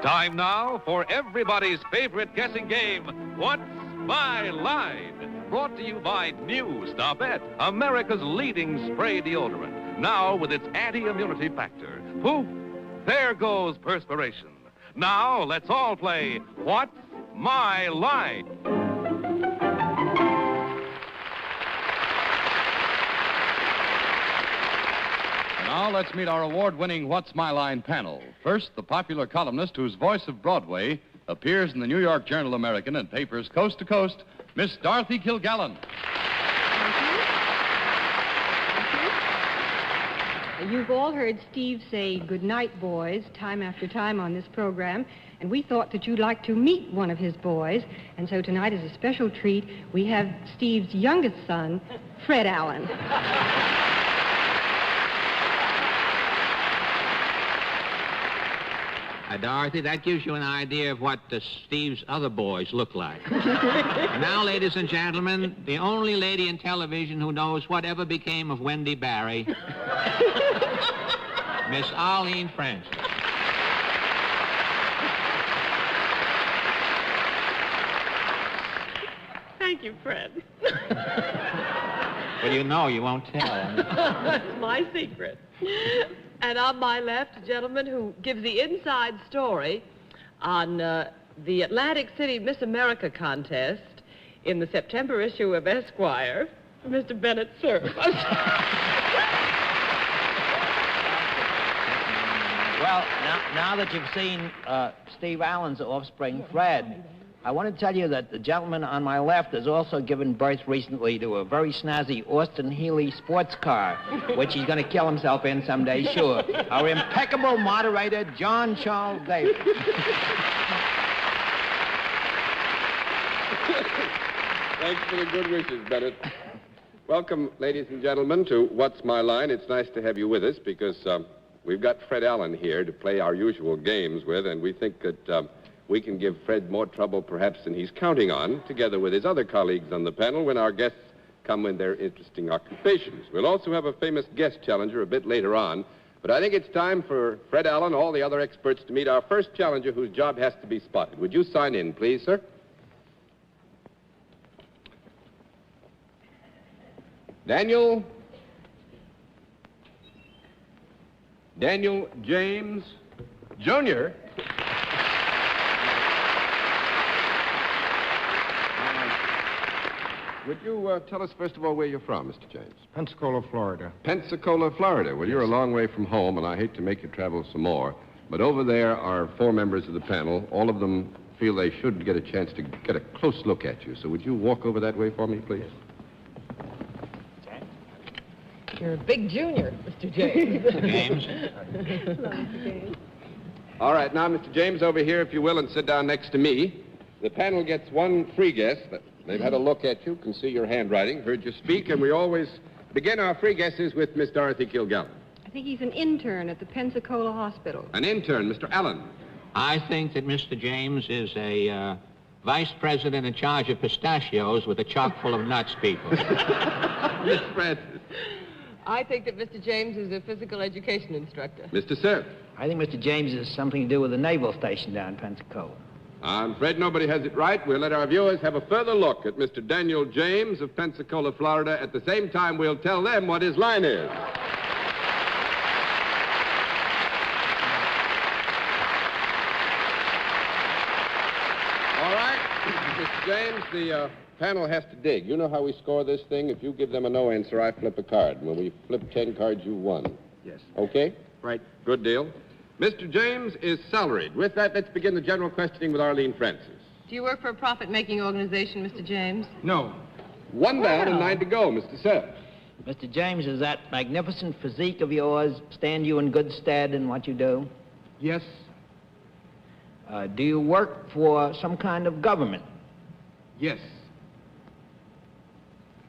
Time now for everybody's favorite guessing game, What's My Line? Brought to you by New Stopette, America's leading spray deodorant. Now with its anti-immunity factor. Poof! There goes perspiration. Now let's all play What's My Line? Now let's meet our award-winning What's My Line panel. First, the popular columnist whose voice of Broadway appears in the New York Journal-American and papers coast to coast, Miss Dorothy Kilgallen. You've all heard Steve say good night, boys, time after time on this program, and we thought that you'd like to meet one of his boys, and so tonight, as a special treat, we have Steve's youngest son, Fred Allen. Dorothy, that gives you an idea of what Steve's other boys look like. Now, ladies and gentlemen, the only lady in television who knows whatever became of Wendy Barry, Miss Arlene Francis. Thank you, Fred. Well, you know you won't tell. That's my secret. And on my left, a gentleman who gives the inside story on the Atlantic City Miss America contest in the September issue of Esquire, Mr. Bennett Cerf. Well, now that you've seen Steve Allen's offspring, Fred, I want to tell you that the gentleman on my left has also given birth recently to a very snazzy Austin Healey sports car, which he's going to kill himself in someday, sure. Our impeccable moderator, John Charles Davis. Thanks for the good wishes, Bennett. Welcome, ladies and gentlemen, to What's My Line. It's nice to have you with us because we've got Fred Allen here to play our usual games with, and we think that we can give Fred more trouble perhaps than he's counting on, together with his other colleagues on the panel, when our guests come in their interesting occupations. We'll also have a famous guest challenger a bit later on, but I think it's time for Fred Allen, all the other experts, to meet our first challenger whose job has to be spotted. Would you sign in, please, sir? Daniel James Jr. Would you tell us, first of all, where you're from, Mr. James? Pensacola, Florida. Pensacola, Florida. Well, you're a long way from home, and I hate to make you travel some more. But over there are 4 members of the panel. All of them feel they should get a chance to get a close look at you. So would you walk over that way for me, please? You're a big junior, Mr. James. James. Hello, Mr. James. All right, now, Mr. James, over here, if you will, and sit down next to me. The panel gets one free guess. They've had a look at you, can see your handwriting, heard you speak, and we always begin our free guesses with Miss Dorothy Kilgallen. I think he's an intern at the Pensacola Hospital. An intern, Mr. Allen. I think that Mr. James is a vice president in charge of pistachios with a chock full of nuts people. Miss Francis. I think that Mr. James is a physical education instructor. Mr. Cerf. I think Mr. James has something to do with the naval station down in Pensacola. I'm afraid nobody has it right. We'll let our viewers have a further look at Mr. Daniel James of Pensacola, Florida. At the same time, we'll tell them what his line is. All right, Mr. James, the panel has to dig. You know how we score this thing? If you give them a no answer, I flip a card. When we flip 10 cards, you won. Yes. Okay? Right. Good deal. Mr. James is salaried. With that, let's begin the general questioning with Arlene Francis. Do you work for a profit-making organization, Mr. James? No. 1 down and 9 to go, Mr. Cerf. Mr. James, does that magnificent physique of yours stand you in good stead in what you do? Yes. Do you work for some kind of government? Yes.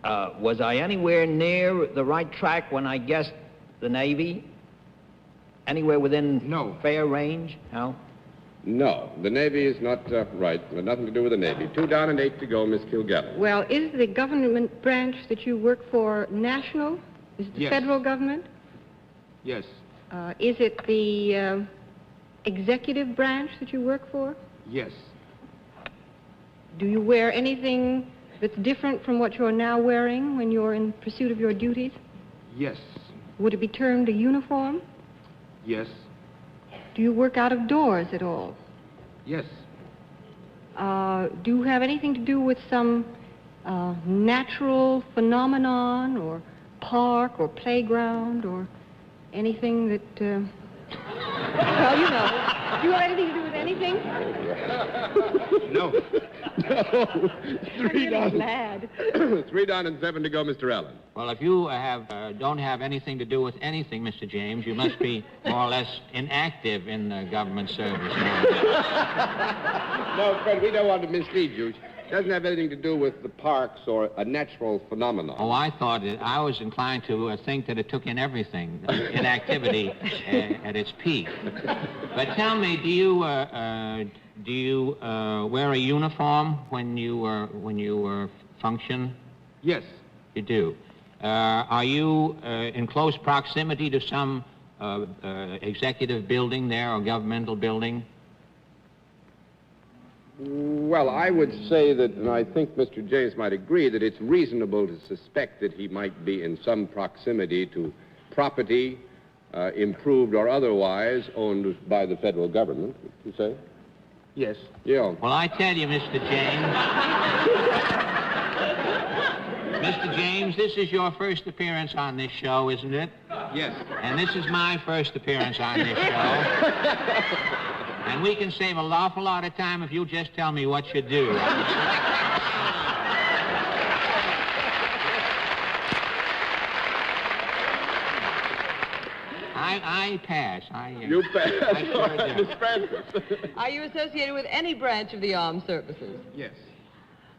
Was I anywhere near the right track when I guessed the Navy? Anywhere within No. fair range? No? No, the Navy is not right. Nothing to do with the Navy. 2 down and 8 to go, Miss Kilgallen. Well, is the government branch that you work for national? Is it the Yes. federal government? Yes. Is it the executive branch that you work for? Yes. Do you wear anything that's different from what you're now wearing when you're in pursuit of your duties? Yes. Would it be termed a uniform? Yes. Do you work out of doors at all? Yes. Do you have anything to do with some natural phenomenon or park or playground or anything that, well, you know. Do you have anything to do with anything? No. No. Three I'm down. really glad. 3 down and 7 to go, Mr. Allen. Well, if you don't have anything to do with anything, Mr. James, you must be more or less inactive in government service. No, Fred, we don't want to mislead you. It doesn't have anything to do with the parks or a natural phenomenon. Oh, I was inclined to think that it took in everything, inactivity at its peak. But tell me, do you wear a uniform when you function? Yes. You do. Are you in close proximity to some executive building there or governmental building? Well, I would say that, and I think Mr. James might agree, that it's reasonable to suspect that he might be in some proximity to property, improved or otherwise, owned by the federal government, would you say? Yes. Yeah. Well, I tell you, Mr. James. Mr. James, this is your first appearance on this show, isn't it? Yes. And this is my first appearance on this show. And we can save an awful lot of time if you just tell me what you do. I pass. You pass. I sure do. Miss Francis. Are you associated with any branch of the armed services? Yes.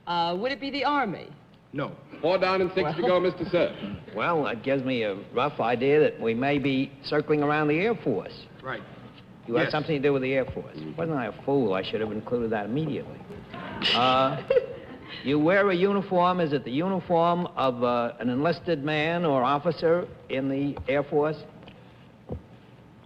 Would it be the Army? No. 4 down and 6 to go, Mr. Sir. Well, that gives me a rough idea that we may be circling around the Air Force. Right. You have Yes. something to do with the Air Force. Wasn't I a fool? I should have included that immediately. You wear a uniform. Is it the uniform of an enlisted man or officer in the Air Force?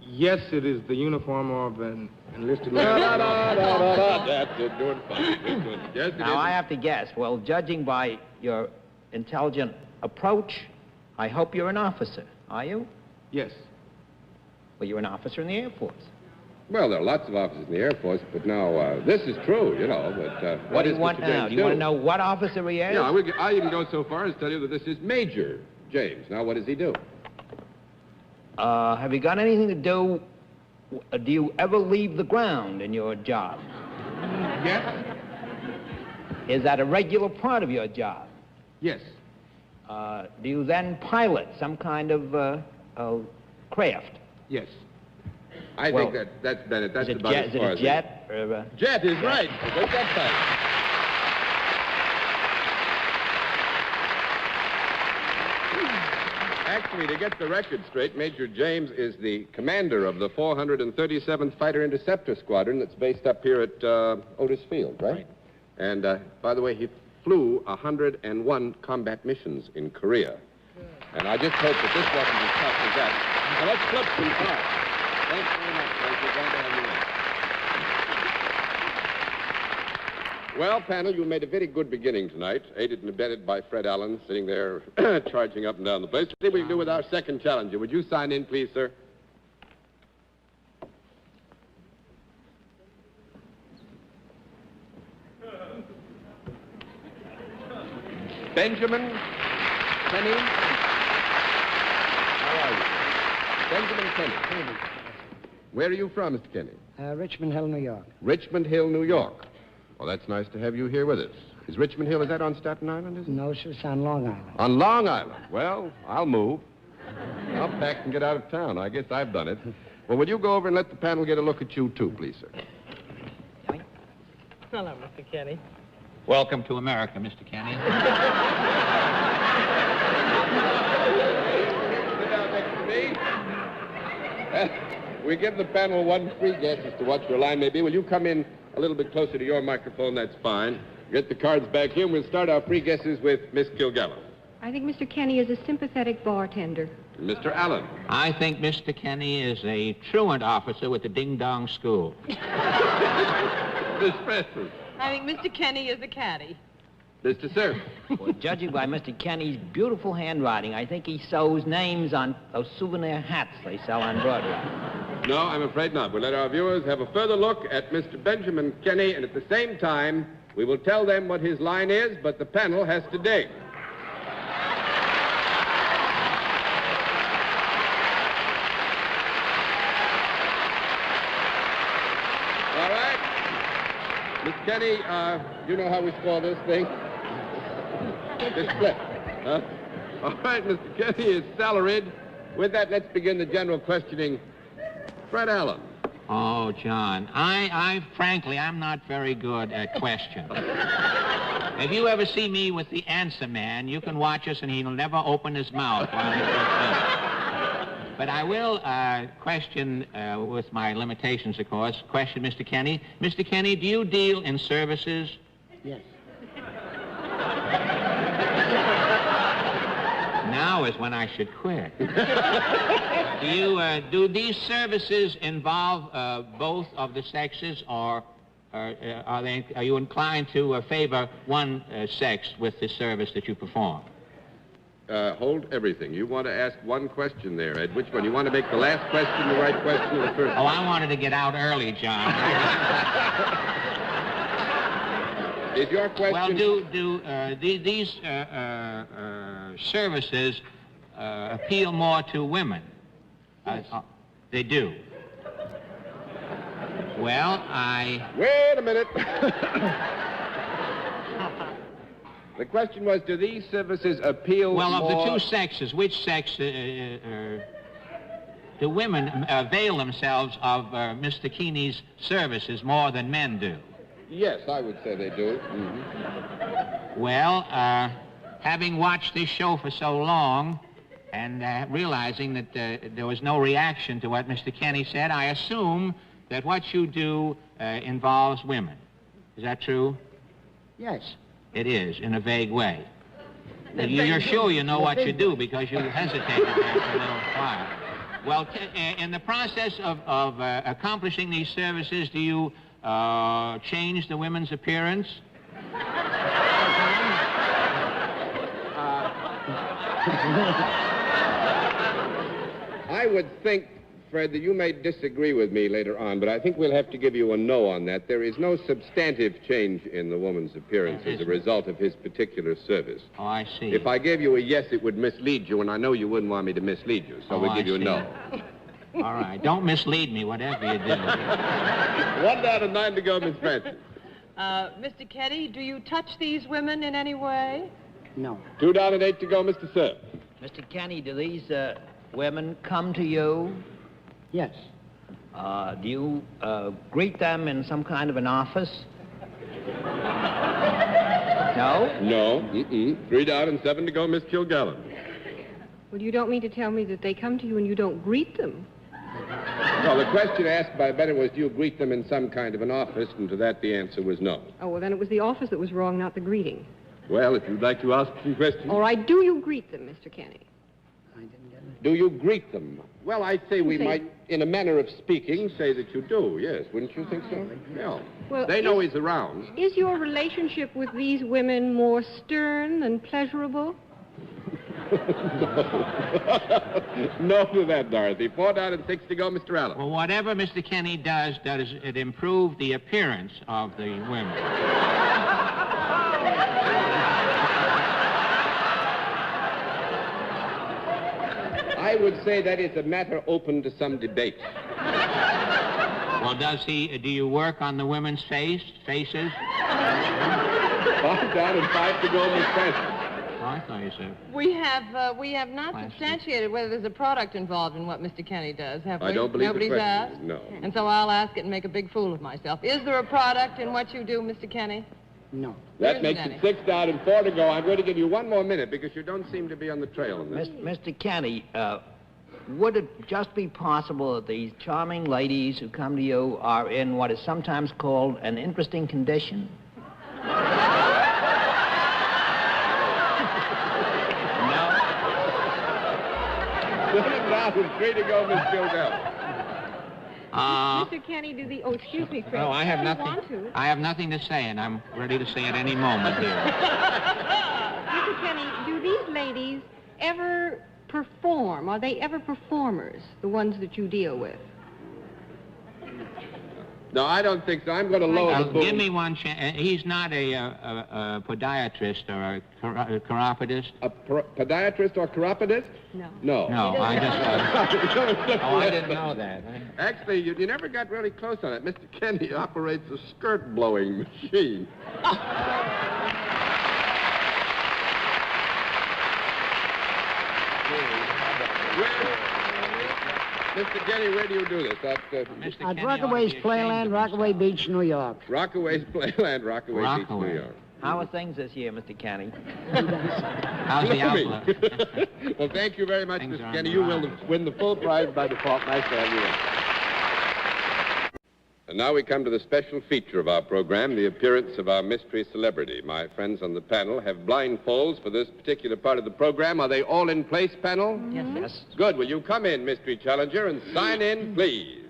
Yes, it is the uniform of an enlisted No, man. no, no, no, no, no. That's it. Doing fine. Doing good. Yes, it Now, I is. have to guess. Well, judging by your intelligent approach, I hope you're an officer. Are you? Yes. Well, you're an officer in the Air Force. Well, there are lots of officers in the Air Force, but now, this is true, you know, but What do is you want Mr. now? James Do you want to know what officer he is? Yeah, I even go so far as to tell you that this is Major James. Now, what does he do? Have you got anything to do... Do you ever leave the ground in your job? Yes. Is that a regular part of your job? Yes. Do you then pilot some kind of craft? Yes. I Well, think that's Bennett. That's Is it about jet? as Is far it as a jet? Or, Jet is right. Take that back. Actually, to get the record straight, Major James is the commander of the 437th Fighter Interceptor Squadron that's based up here at Otis Field, right? And, by the way, he flew 101 combat missions in Korea. And I just hope that this wasn't as tough as that. Now, let's flip some cards. Thanks very much, Major. Glad to have you in. Well, panel, you made a very good beginning tonight, aided and abetted by Fred Allen, sitting there charging up and down the place. Let's see what we can do with our second challenger. Would you sign in, please, sir? Benjamin Kenny. How are you? Benjamin Kenny. Where are you from, Mr. Kenny? Richmond Hill, New York. Richmond Hill, New York. Well, that's nice to have you here with us. Is Richmond Hill, is that on Staten Island, is it? No, sir, it's on Long Island. On Long Island. Well, I'll move. I'll pack and get out of town. I guess I've done it. Well, will you go over and let the panel get a look at you, too, please, sir? Hello, Mr. Kenny. Welcome to America, Mr. Kenny. Sit down next to me. We give the panel one free guess as to what your line may be. Will you come in a little bit closer to your microphone? That's fine. Get the cards back here, and we'll start our free guesses with Miss Kilgallen. I think Mr. Kenny is a sympathetic bartender. Mr. Allen. I think Mr. Kenny is a truant officer with the Ding Dong School. Miss Francis. I think Mr. Kenny is a caddy. Mr. Sir. Well, judging by Mr. Kenny's beautiful handwriting, I think he sews names on those souvenir hats they sell on Broadway. No, I'm afraid not. We'll let our viewers have a further look at Mr. Benjamin Kenny, and at the same time, we will tell them what his line is, but the panel has to dig. All right. Miss Kenny, you know how we score this thing? This flip. Huh? All right, Mr. Kenny is salaried. With that, let's begin the general questioning. Fred Allen. Oh, John, frankly, I'm not very good at questions. If you ever see me with the answer man, you can watch us and he'll never open his mouth while he's listening. But I will question, with my limitations, of course, question Mr. Kenny. Mr. Kenny, do you deal in services? Yes. Now is when I should quit. Do these services involve both of the sexes, or are you inclined to favor one sex with the service that you perform? Hold everything. You want to ask one question there, Ed. Which one? You want to make the last question the right question or the first? Oh, I wanted to get out early, John. Is your question... Well, these services appeal more to women? Yes. They do. Well, Wait a minute. The question was, do these services appeal well, more... of the two sexes, which sex do women avail themselves of Mr. Keeney's services more than men do? Yes, I would say they do. Mm-hmm. Well, having watched this show for so long and realizing that there was no reaction to what Mr. Kenny said, I assume that what you do involves women. Is that true? Yes. It is, in a vague way. You're sure you know what you do because you hesitated there for a little while. Well, in the process of accomplishing these services, do you change the women's appearance? I would think, Fred, that you may disagree with me later on, but I think we'll have to give you a no on that. There is no substantive change in the woman's appearance as a result of his particular service. Oh, I see. If I gave you a yes, it would mislead you, and I know you wouldn't want me to mislead you, so we'll give you a no. All right. Don't mislead me, whatever you do. 1 down and 9 to go, Miss Francis. Mr. Kenny, do you touch these women in any way? No. 2 down and 8 to go, Mr. Sir. Mr. Kenny, do these women come to you? Yes. Do you greet them in some kind of an office? No? No. 3 down and 7 to go, Miss Kilgallen. Well, you don't mean to tell me that they come to you and you don't greet them? Well, the question asked by Bennett was, do you greet them in some kind of an office? And to that, the answer was no. Oh, well, then it was the office that was wrong, not the greeting. Well, if you'd like to ask some questions. All right, do you greet them, Mr. Kenny? I didn't get it. Do you greet them? Well, I'd say we say- might, in a manner of speaking, say that you do, yes. Wouldn't you think so? Yeah. Well, They know he's around. Is your relationship with these women more stern than pleasurable? No to that, Dorothy. 4 down and 6 to go, Mr. Allen. Well, whatever Mr. Kenny does it improve the appearance of the women? I would say that is a matter open to some debate. Well, do you work on the women's faces? 5 down and 5 to go, Miss Francis. Oh, I thought you said. We have not Plastic. substantiated whether there's a product involved in what Mr. Kenny does, have we? I don't believe Nobody's the question asked? is no. And so I'll ask it and make a big fool of myself. Is there a product in what you do, Mr. Kenny? No. That There makes isn't it any. 6 down and 4 to go. I'm going to give you 1 more minute because you don't seem to be on the trail on this. Mr. Kenny, would it just be possible that these charming ladies who come to you are in what is sometimes called an interesting condition? Allen. 3 to go, Miss Kilgallen. Mr. Kenny, do the... Oh, excuse me, Fred. Oh, I have Do you nothing. want to? I have nothing to say, and I'm ready to say at any moment here. Mr. Kenny, do these ladies ever perform? Are they ever performers, the ones that you deal with? No, I don't think so. I'm going to lower the boom. Give me one chance. He's not a podiatrist or a chiropodist. A podiatrist or chiropodist? No. No. No, I just... oh, I didn't know that. Actually, you never got really close on it. Mr. Kenny operates a skirt-blowing machine. Mr. Kenny, where do you do this? At Rockaway's Playland, Rockaway Beach, New York. Rockaway's Playland, Rockaway Beach, New York. How are things this year, Mr. Kenny? How's the outlook? Well, thank you very much, Things Mr. are Kenny. on You the will rise. win the full prize by default. Nice to have you in. And now we come to the special feature of our program, the appearance of our mystery celebrity. My friends on the panel have blindfolds for this particular part of the program. Are they all in place, panel? Yes, yes. Good. Will you come in, mystery challenger, and sign in, please?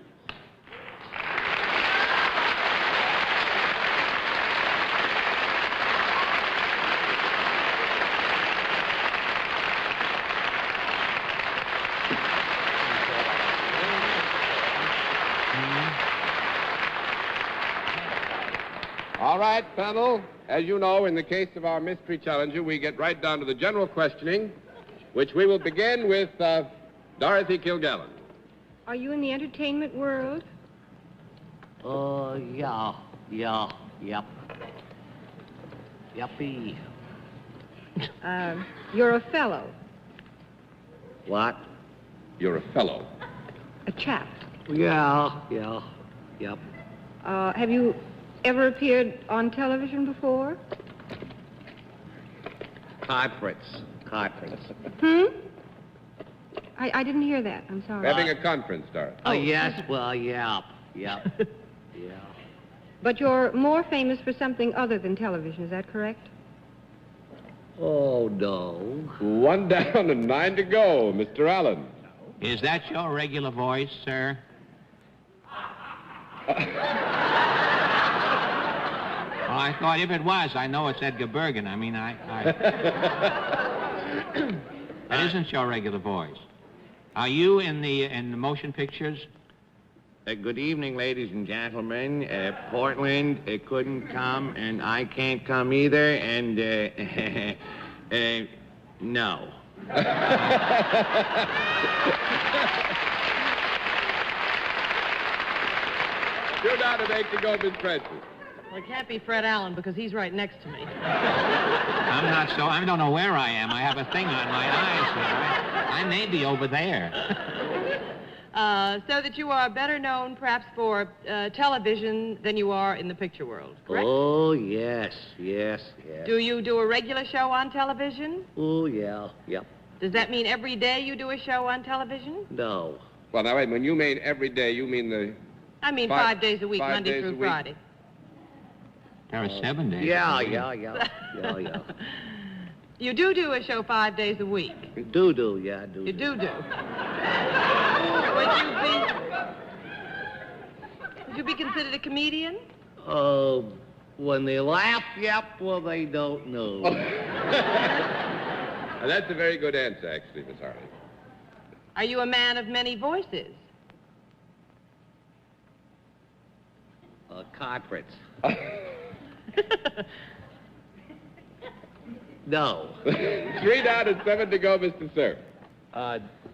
All right, panel. As you know, in the case of our mystery challenger, we get right down to the general questioning, which we will begin with Dorothy Kilgallen. Are you in the entertainment world? Yeah. Yep. Yuppie. You're a fellow, What? You're a fellow. a chap. Yeah. Yep. Have you ever appeared on television before? Carpets. I didn't hear that. I'm sorry. Having a conference, Dorothy. Oh, yes, well, yeah. Yeah. But you're more famous for something other than television, is that correct? Oh, no. 1 down and 9 to go, Mr. Allen. Is that your regular voice, sir? Well, I thought if it was, I know it's Edgar Bergen. I mean, that isn't your regular voice. Are you in the motion pictures? Good evening, ladies and gentlemen. Portland couldn't come, and I can't come either, and, no. 2 down and 8 to go, Miss Francis. Well, it can't be Fred Allen because he's right next to me. I'm not so. I don't know where I am. I have a thing on my eyes here. I may be over there. So that you are better known perhaps for television than you are in the picture world, correct? Oh, yes. Do you do a regular show on television? Oh, yeah. Yep. Does that mean every day you do a show on television? No. Well, now, wait, when you mean every day, you mean the... I mean 5 days a week, 5 Monday days a through week? Friday. There are 7 days. Yeah. You do a show 5 days a week. Do, yeah, do. You do. Would you be considered a comedian? When they laugh, yep, well, they don't know. Now, that's a very good answer, actually, Miss Harley. Are you a man of many voices? Carpets. No. 3 down and 7 to go, Mr. Sir.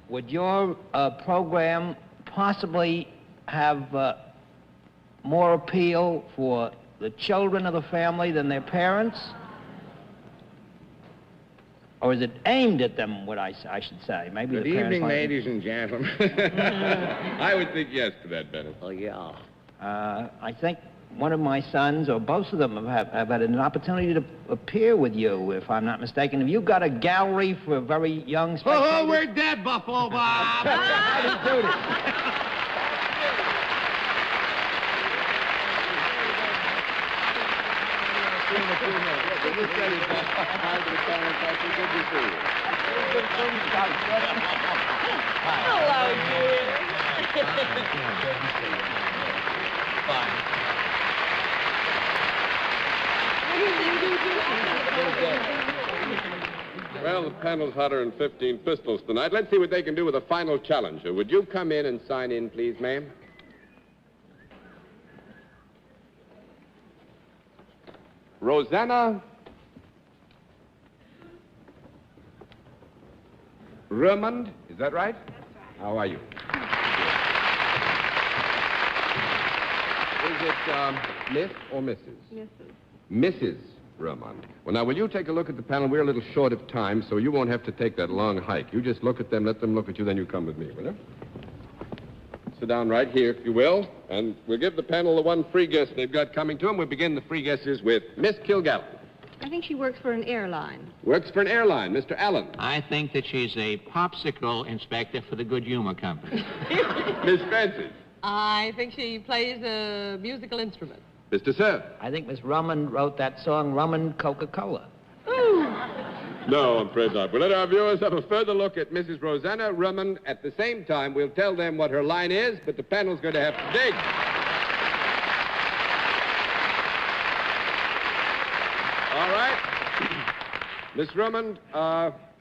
Would your program possibly have more appeal for the children of the family than their parents? Or is it aimed at them, I should say? Maybe Good the parents evening, like ladies and gentlemen. I would think yes to that, Bennett. Oh, yeah. I think one of my sons, or both of them, have had an opportunity to appear with you, if I'm not mistaken. Have you got a gallery for very young spectators? Oh, we're dead, Buffalo Bob. Just ready to hi to the panel. Thank you. Good to see you. Hello, dear. Well, the panel's hotter than 15 pistols tonight. Let's see what they can do with a final challenger. Would you come in and sign in, please, ma'am? Rosanna Raymond, is that right? That's right. How are you? Is it Miss or Mrs.? Mrs. Raymond. Well, now, will you take a look at the panel? We're a little short of time, so you won't have to take that long hike. You just look at them, let them look at you, then you come with me, will you? Sit down right here, if you will, and we'll give the panel the one free guest they've got coming to them. We'll begin the free guesses with Miss Kilgallen. I think she works for an airline. Works for an airline. Mr. Allen. I think that she's a popsicle inspector for the Good Humor Company. Miss Francis. I think she plays a musical instrument. Mr. Sir. I think Miss Rumman wrote that song, Rumman Coca-Cola. No, I'm afraid not. We'll let our viewers have a further look at Mrs. Rosanna Raymond. At the same time, we'll tell them what her line is, but the panel's going to have to dig. All right. Miss Raymond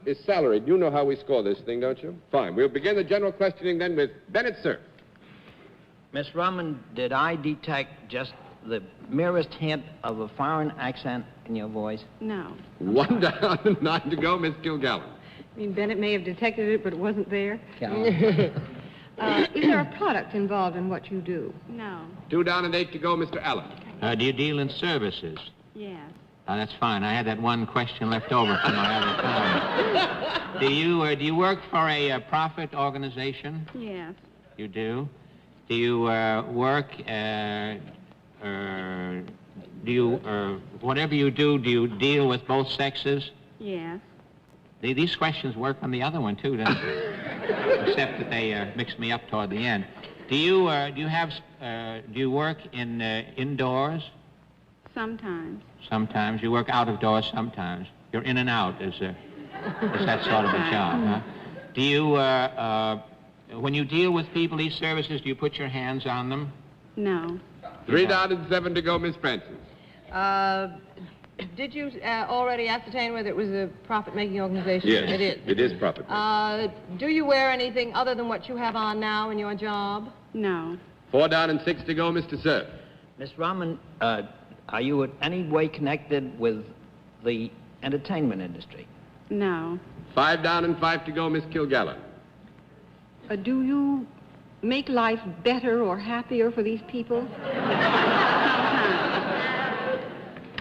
is salaried. You know how we score this thing, don't you? Fine. We'll begin the general questioning then with Bennett, sir. Miss Rumman, did I detect just the merest hint of a foreign accent in your voice? No. One down and 9 to go, Miss Kilgallen. I mean, Bennett may have detected it, but it wasn't there. Callan. Is there a product involved in what you do? No. 2 down and 8 to go, Mr. Allen. Do you deal in services? Yes. That's fine. I had that one question left over from my other time. Do you work for a profit organization? Yes. You do? Do you work, whatever you do you deal with both sexes? Yes. These questions work on the other one, too, don't they? Except that they mix me up toward the end. Do you work in indoors? Sometimes. Sometimes. You work out of doors sometimes. You're in and out as that sort of a job, huh? Do you, when you deal with people, these services, do you put your hands on them? No. 3 down and 7 to go, Miss Francis. Did you already ascertain whether it was a profit-making organization? Yes, It is. it is profit. Do you wear anything other than what you have on now in your job? No. 4 down and 6 to go, Mr. Sir. Miss Rumman, are you in any way connected with the entertainment industry? No. 5 down and 5 to go, Miss Kilgallen. Do you make life better or happier for these people?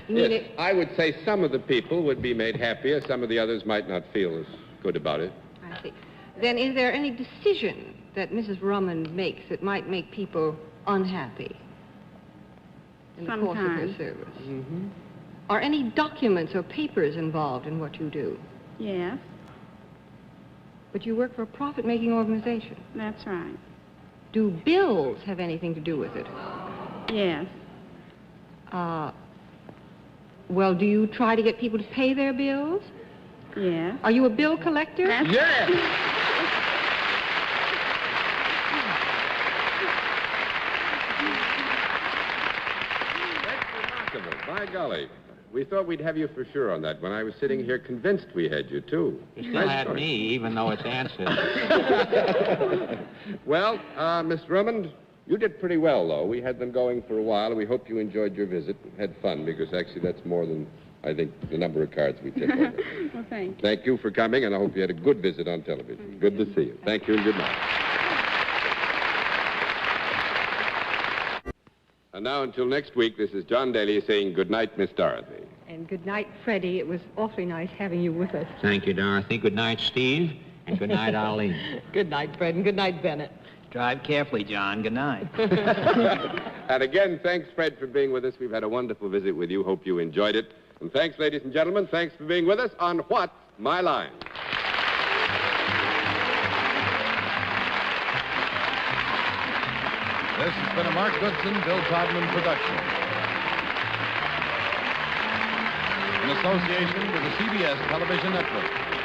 Yes, I would say some of the people would be made happier. Some of the others might not feel as good about it. I see. Then is there any decision that Mrs. Rumman makes that might make people unhappy in the course of her Sometimes. service? Mm-hmm. Are any documents or papers involved in what you do? Yes. But you work for a profit-making organization. That's right. Do bills have anything to do with it? Yes. Well, do you try to get people to pay their bills? Yes. Are you a bill collector? Yes! That's remarkable. By golly. We thought we'd have you for sure on that. When I was sitting here, convinced we had you, too. You still had story. me, even though it's answered. Well, Miss Drummond, you did pretty well, though. We had them going for a while, and we hope you enjoyed your visit and had fun, because actually that's more than, I think, the number of cards we took over. Well, thank you. Thank you for coming, and I hope you had a good visit on television. Good to see you. Thank you, and good night. And now, until next week, this is John Daly saying good night, Miss Dorothy. And good night, Freddie. It was awfully nice having you with us. Thank you, Dorothy. Good night, Steve. And good night, Arlene. Good night, Fred, and good night, Bennett. Drive carefully, John. Good night. And again, thanks, Fred, for being with us. We've had a wonderful visit with you. Hope you enjoyed it. And thanks, ladies and gentlemen. Thanks for being with us on What's My Line? This has been a Mark Goodson, Bill Todman production. in association with the CBS television network.